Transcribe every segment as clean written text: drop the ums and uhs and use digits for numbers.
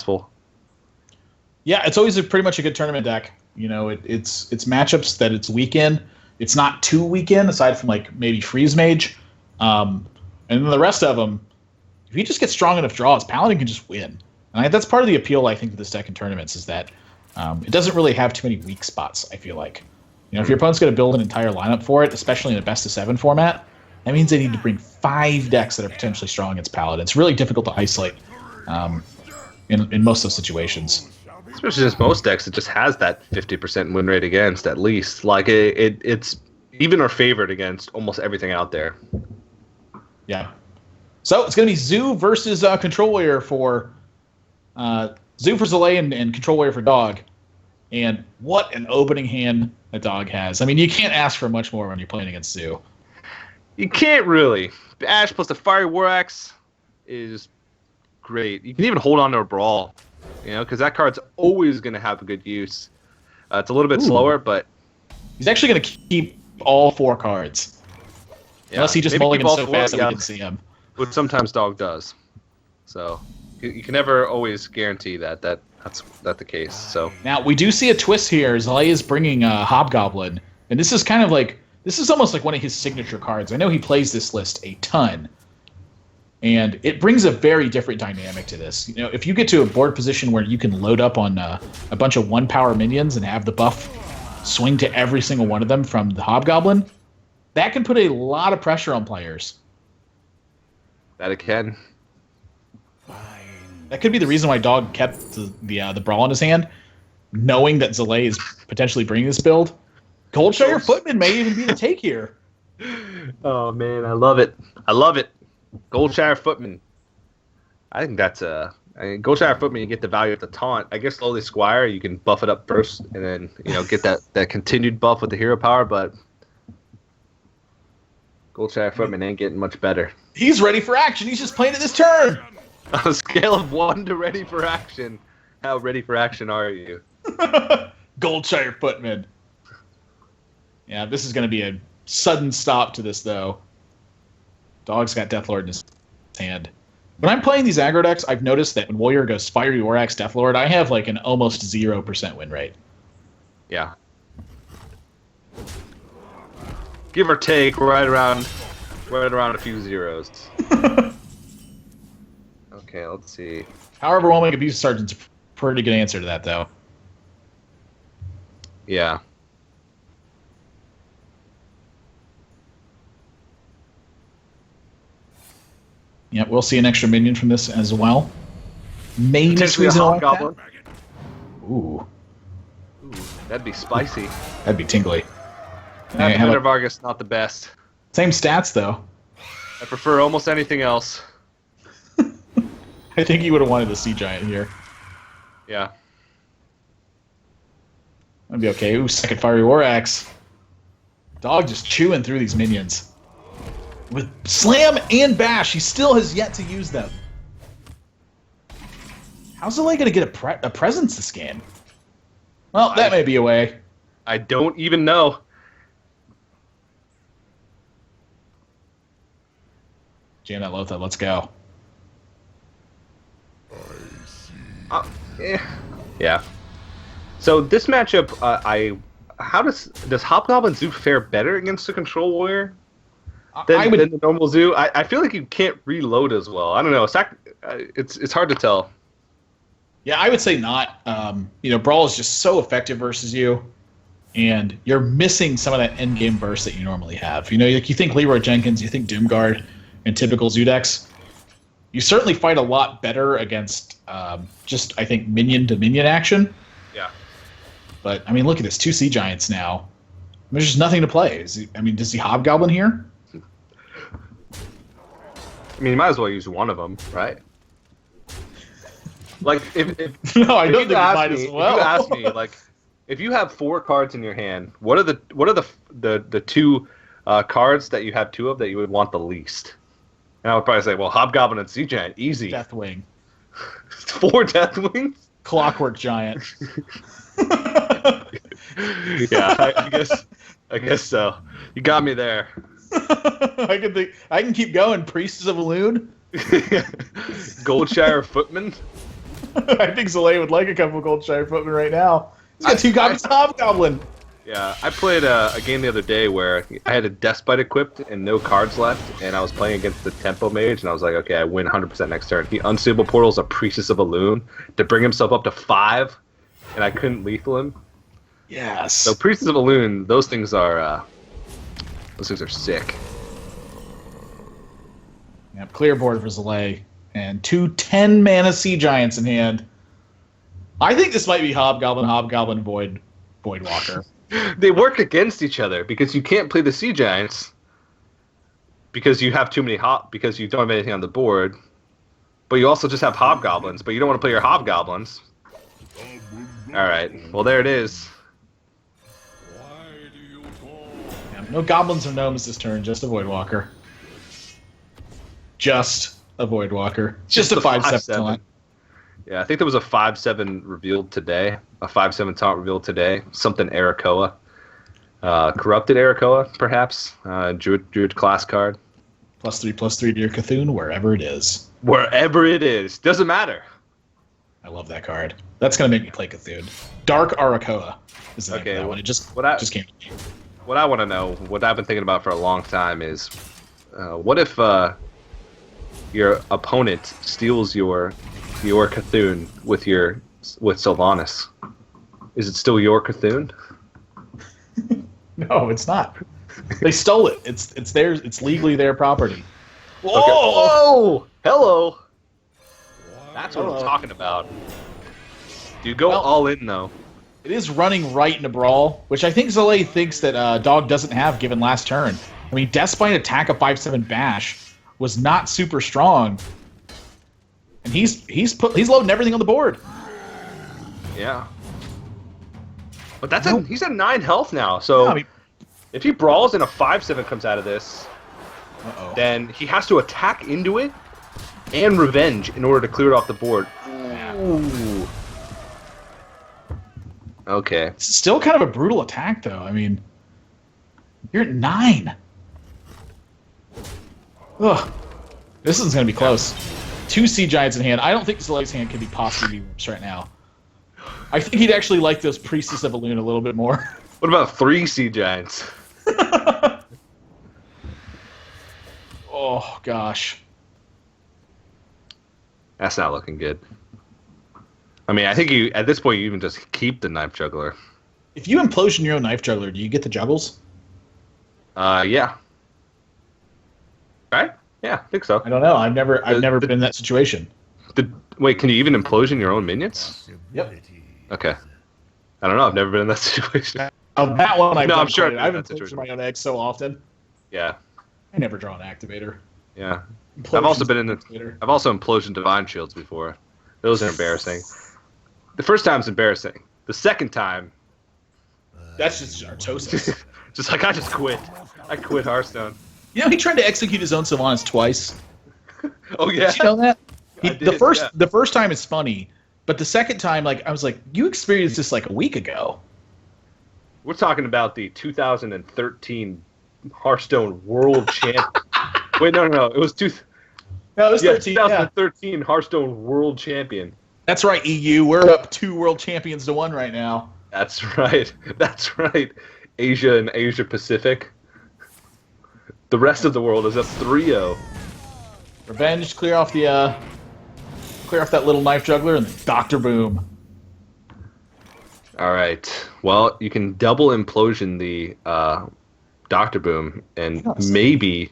successful. Yeah, it's always pretty much a good tournament deck. You know, it's matchups that it's weak in. It's not too weak in, aside from like maybe Freeze Mage. And then the rest of them, if you just get strong enough draws, Paladin can just win. And that's part of the appeal, I think, of this deck in tournaments is that it doesn't really have too many weak spots, I feel like. You know, if your opponent's going to build an entire lineup for it, especially in a best-of-7 format, that means they need to bring 5 decks that are potentially strong against Paladin. It's really difficult to isolate in most of those situations. Especially since most decks, it just has that 50% win rate against, at least. Like, it's even or favored against almost everything out there. Yeah. So it's going to be Zoo versus Control Warrior for... Zoo for Zalae and Control Warrior for Dog. And what an opening hand that Dog has. I mean, you can't ask for much more when you're playing against Zoo. You can't really. Ash plus the Fiery War Axe is great. You can even hold on to a Brawl, you know, because that card's always going to have a good use. It's a little bit slower, but... He's actually going to keep all 4 cards. Yeah. Unless he just mulligans so fast that we can see him. Which sometimes Dog does. So you can never always guarantee that's the case. So now we do see a twist here. Zalae is bringing Hobgoblin, and this is kind of like almost like one of his signature cards. I know he plays this list a ton, and it brings a very different dynamic to this. You know, if you get to a board position where you can load up on a bunch of 1-power minions and have the buff swing to every single one of them from the Hobgoblin, that can put a lot of pressure on players. That it can. That could be the reason why Dog kept the Brawl in his hand, knowing that Zalae is potentially bringing this build. Goldshire Footman may even be the take here. Oh, man, I love it. I love it. Goldshire Footman. I think that's Goldshire Footman, you get the value of the taunt. I guess slowly Squire, you can buff it up first and then, you know, get that continued buff with the hero power, but Goldshire Footman ain't getting much better. He's ready for action. He's just playing it this turn. On a scale of 1 to ready for action, how ready for action are you? Goldshire Footman. Yeah, this is going to be a sudden stop to this, though. Dog's got Deathlord in his hand. When I'm playing these aggro decks, I've noticed that when Warrior goes Fiery War Axe Deathlord, I have like an almost 0% win rate. Yeah. Give or take, right around a few zeros. Okay, let's see. How overwhelming Abuse Sergeant's a pretty good answer to that, though. Yeah. Yeah, we'll see an extra minion from this as well. Maybe squeeze in a Goblin. Ooh, that'd be spicy. That'd be tingly. That Commander Vargas not the best. Same stats, though. I prefer almost anything else. I think he would have wanted the Sea Giant here. Yeah. That'd be okay. Ooh, second Fiery War Axe. Dog just chewing through these minions. With Slam and Bash, he still has yet to use them. How's Zalae going to get a presence this game? Well, that may be a way. I don't even know. Jam that Lothar, let's go. Yeah. So this matchup, how does Hobgoblin Zoo fare better against the Control Warrior than the normal Zoo? I feel like you can't reload as well. I don't know. It's hard to tell. Yeah, I would say not. Brawl is just so effective versus you, and you're missing some of that end game burst that you normally have. You know, like you think Leroy Jenkins, you think Doomguard, and typical Zoo decks. You certainly fight a lot better against just, I think, minion-to-minion action. Yeah. But, I mean, look at this. 2 Sea Giants now. There's just nothing to play. Does he Hobgoblin here? I mean, you might as well use one of them, right? Like, no, I don't think you might as well. If you ask me, like, if you have 4 cards in your hand, what are the 2 cards that you have 2 of that you would want the least? And I would probably say, well, Hobgoblin and Sea Giant, easy. Deathwing. 4 Deathwings? Clockwork Giant. Yeah, I guess so. You got me there. I can keep going. Priestess of Elune. Goldshire Footman. I think Soleil would like a couple Goldshire Footmen right now. He's got 2 copies of Hobgoblin. Yeah, I played a game the other day where I had a Despite equipped and no cards left, and I was playing against the Tempo Mage, and I was like, okay, I win 100% next turn. He Unstable Portals a Priestess of Elune to bring himself up to 5, and I couldn't lethal him. Yes. So Priestess of Elune, those things are sick. Yep, clear board for Soleil. And 2 10-mana Sea Giants in hand. I think this might be Hobgoblin, Voidwalker. They work against each other because you can't play the Sea Giants because you have too many because you don't have anything on the board. But you also just have Hobgoblins, but you don't want to play your Hobgoblins. Alright, well there it is. Yeah, no Goblins or Gnomes this turn, just a Voidwalker. Just a Voidwalker. Just a 5/7 taunt. Yeah, I think there was a 5/7 revealed today. A 5/7 taunt revealed today. Something Arakoa. Corrupted Arakoa, perhaps. Druid class card. +3/+3 to your Cthulhu, wherever it is. Wherever it is. Doesn't matter. I love that card. That's going to make me play Cthulhu. Dark Arakoa is the name of that one. It just came to me. What I want to know, what I've been thinking about for a long time is, what if your opponent steals your Cthulhu with Sylvanas? Is it still your Cthulhu? No, it's not. They stole it. It's theirs. It's legally their property. Whoa! Okay. Whoa! Hello. That's what I'm talking about. You go all in though. It is running right into Brawl, which I think Soleil thinks that Dog doesn't have given last turn. I mean, Despite attack a 5/7 bash was not super strong, and he's loading everything on the board. Yeah. But he's at 9 health now, so yeah, I mean, if he brawls and a 5/7 comes out of this, then he has to attack into it and revenge in order to clear it off the board. Ooh. Okay. It's still kind of a brutal attack, though. I mean, you're at 9. Ugh. This one's going to be close. 2 Sea Giants in hand. I don't think Soleil's hand can be possibly worse right now. I think he'd actually like those Priestess of Elune a little bit more. What about 3 Sea Giants? Oh, gosh. That's not looking good. I mean, I think at this point you even just keep the Knife Juggler. If you implosion your own Knife Juggler, do you get the Juggles? Yeah. Right? Yeah, I think so. I don't know. I've never been in that situation. Wait, can you even implosion your own minions? Yep. Okay. I don't know. I've never been in that situation. That one I'm sure I've implosioned my own eggs so often. Yeah. I never draw an activator. Yeah. I've also implosioned Divine Shields before. Those are embarrassing. The first time's embarrassing. The second time, that's just Artosis. just like I just quit. I quit Hearthstone. You know, he tried to execute his own Sylvanas twice. Oh yeah. Did you know that? The first time is funny, but the second time, I was like, you experienced this like a week ago. We're talking about the 2013 Hearthstone World Champion. Wait, no. It was 13. 2013 Hearthstone World Champion. That's right, EU. We're up 2 world champions to 1 right now. That's right. Asia and Asia Pacific. The rest of the world is up 3-0. Revenge, clear off that little Knife Juggler, and then Dr. Boom. All right. Well, you can double implosion the Dr. Boom, and maybe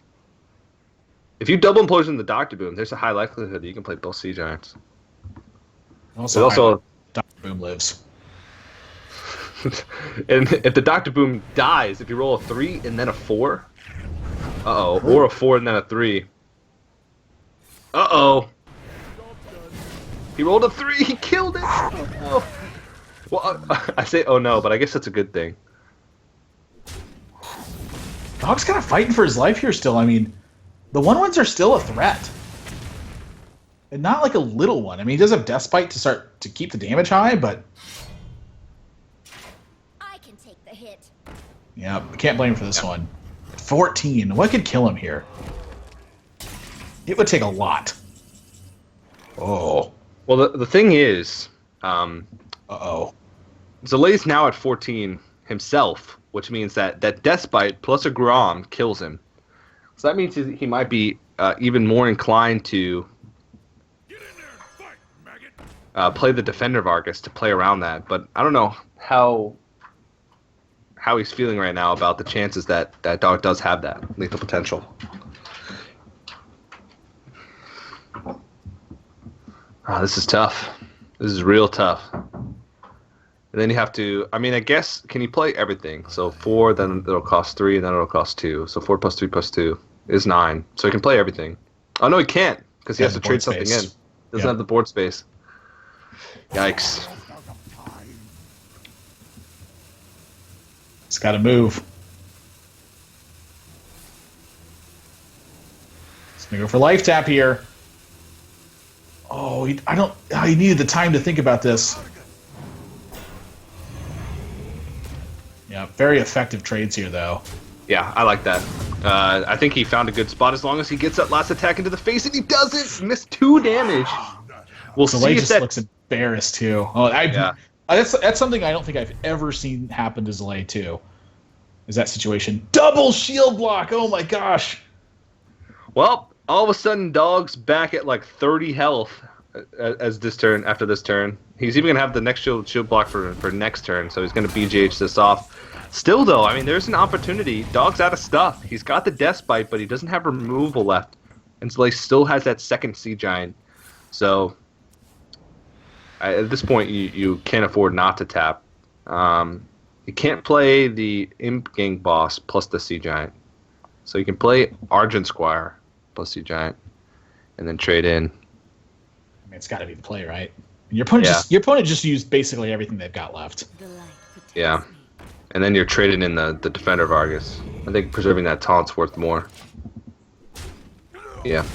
if you double implosion the Dr. Boom, there's a high likelihood that you can play both Sea Giants. Also Dr. Boom lives. And if the Dr. Boom dies, if you roll a 3 and then a 4, or a 4 and then a 3. He rolled a 3. He killed it. Oh, no. Well, I say oh no, but I guess that's a good thing. Dog's kind of fighting for his life here still. I mean, the 1/1s are still a threat. And not like a little one. I mean, he does have Despite to keep the damage high, but I can take the hit. Yeah, I can't blame him for this one. 14. What could kill him here? It would take a lot. Oh. Well, the thing is, Uh-oh. Zalay's now at 14 himself, which means that Death Bite plus a Grom kills him. So that means he might be even more inclined to play the Defender of Argus to play around that. But I don't know how he's feeling right now about the chances that dog does have that lethal potential. This is tough. This is real tough. And then you have to, I mean, I guess, can you play everything? So 4, then it'll cost 3, and then it'll cost 2. So 4 plus 3 plus 2 is 9. So he can play everything. Oh, no, he can't, because he has to trade something in. Doesn't have the board space. Yikes. It's got to move. He's going to go for life tap here. Oh, he needed the time to think about this. Yeah, very effective trades here, though. Yeah, I like that. I think he found a good spot as long as he gets that last attack into the face, and he doesn't. Missed 2 damage. We'll see if just that looks embarrassed, too. Oh, yeah. That's something I don't think I've ever seen happen to Zalay, too. Is that situation. Double shield block! Oh, my gosh! Well, all of a sudden, Dog's back at like 30 health as this turn. After this turn, he's even gonna have the next shield block for next turn, so he's gonna BGH this off. Still, though, I mean, there's an opportunity. Dog's out of stuff. He's got the Death Bite, but he doesn't have removal left, and so he still has that second Sea Giant. So at this point, you can't afford not to tap. You can't play the Imp Gang Boss plus the Sea Giant, so you can play Argent Squire plus Sea Giant, and then trade in. I mean, it's got to be the play, right? And your opponent just used basically everything they've got left. Yeah, and then you're trading in the Defender of Argus. I think preserving that taunt's worth more. Yeah.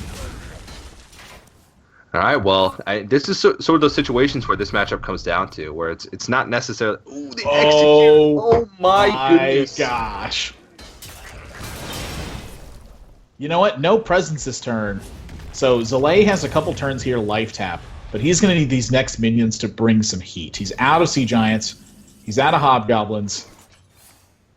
All right. Well, this is sort of those situations where this matchup comes down to, where it's not necessarily. Ooh, the execute! Oh my goodness! Gosh! You know what? No presence this turn. So Zalay has a couple turns here, life tap, but he's going to need these next minions to bring some heat. He's out of Sea Giants, he's out of Hobgoblins,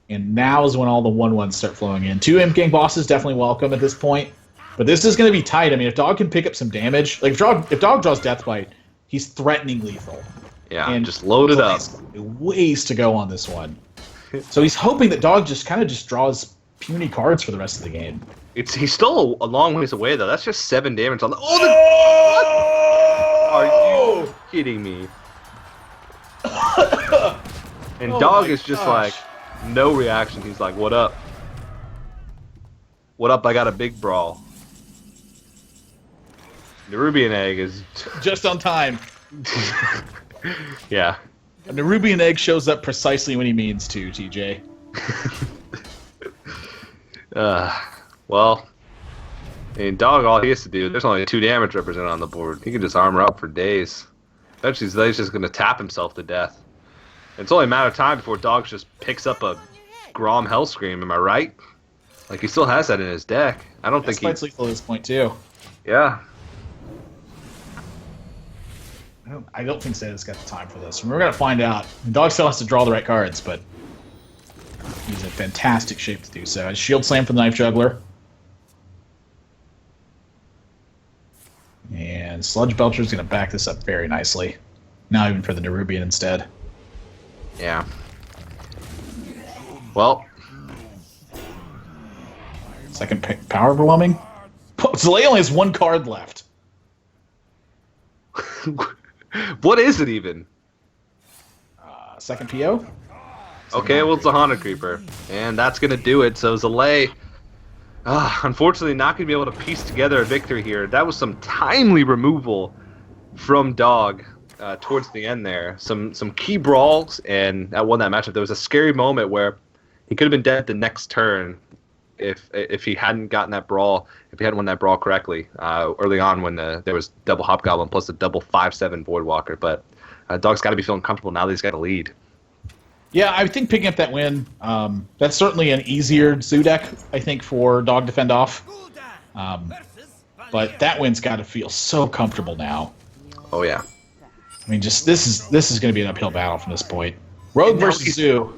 and now is when all the 1/1s start flowing in. 2 Imp Gang bosses definitely welcome at this point, but this is going to be tight. I mean, if Dog can pick up some damage, like if Dog draws Death Bite, he's threatening lethal. Yeah, and just load it up. Ways to go on this one. So he's hoping that Dog just draws puny cards for the rest of the game. He's still a long ways away though. That's just 7 damage on the. Oh! Are you kidding me? And Dog is just like no reaction. He's like, "What up? What up? I got a big brawl." Nerubian Egg is just on time. Yeah. And the Nerubian Egg shows up precisely when he means to, TJ. Well, I mean, Dog, all he has to do, there's only 2 damage represented on the board. He can just armor up for days. Eventually, Zlay's just going to tap himself to death. It's only a matter of time before Dog just picks up a Grom Hellscream, am I right? Like, he still has that in his deck. I don't think he's lethal at this point, too. Yeah. I don't think Zeta's got the time for this. We're going to find out. Dog still has to draw the right cards, but he's in fantastic shape to do so. Shield Slam for the Knife Juggler. And Sludge Belcher's going to back this up very nicely. Now even for the Nerubian instead. Yeah. Well. Second power overwhelming. Zalay only has 1 card left. What is it even? Second PO? Okay, well, it's a Haunted Creeper. And that's going to do it. So Zalay, unfortunately, not going to be able to piece together a victory here. That was some timely removal from Dog towards the end there. Some key brawls, and that won that matchup. There was a scary moment where he could have been dead the next turn if he hadn't gotten that brawl, if he hadn't won that brawl correctly early on when there was double Hobgoblin plus a double 5/7 Voidwalker. But Dog's got to be feeling comfortable now that he's got a lead. Yeah, I think picking up that win, that's certainly an easier zoo deck, I think, for Dog to fend off. But that win's got to feel so comfortable now. Oh yeah. I mean, just this is going to be an uphill battle from this point. Rogue And now versus he's- Zoo.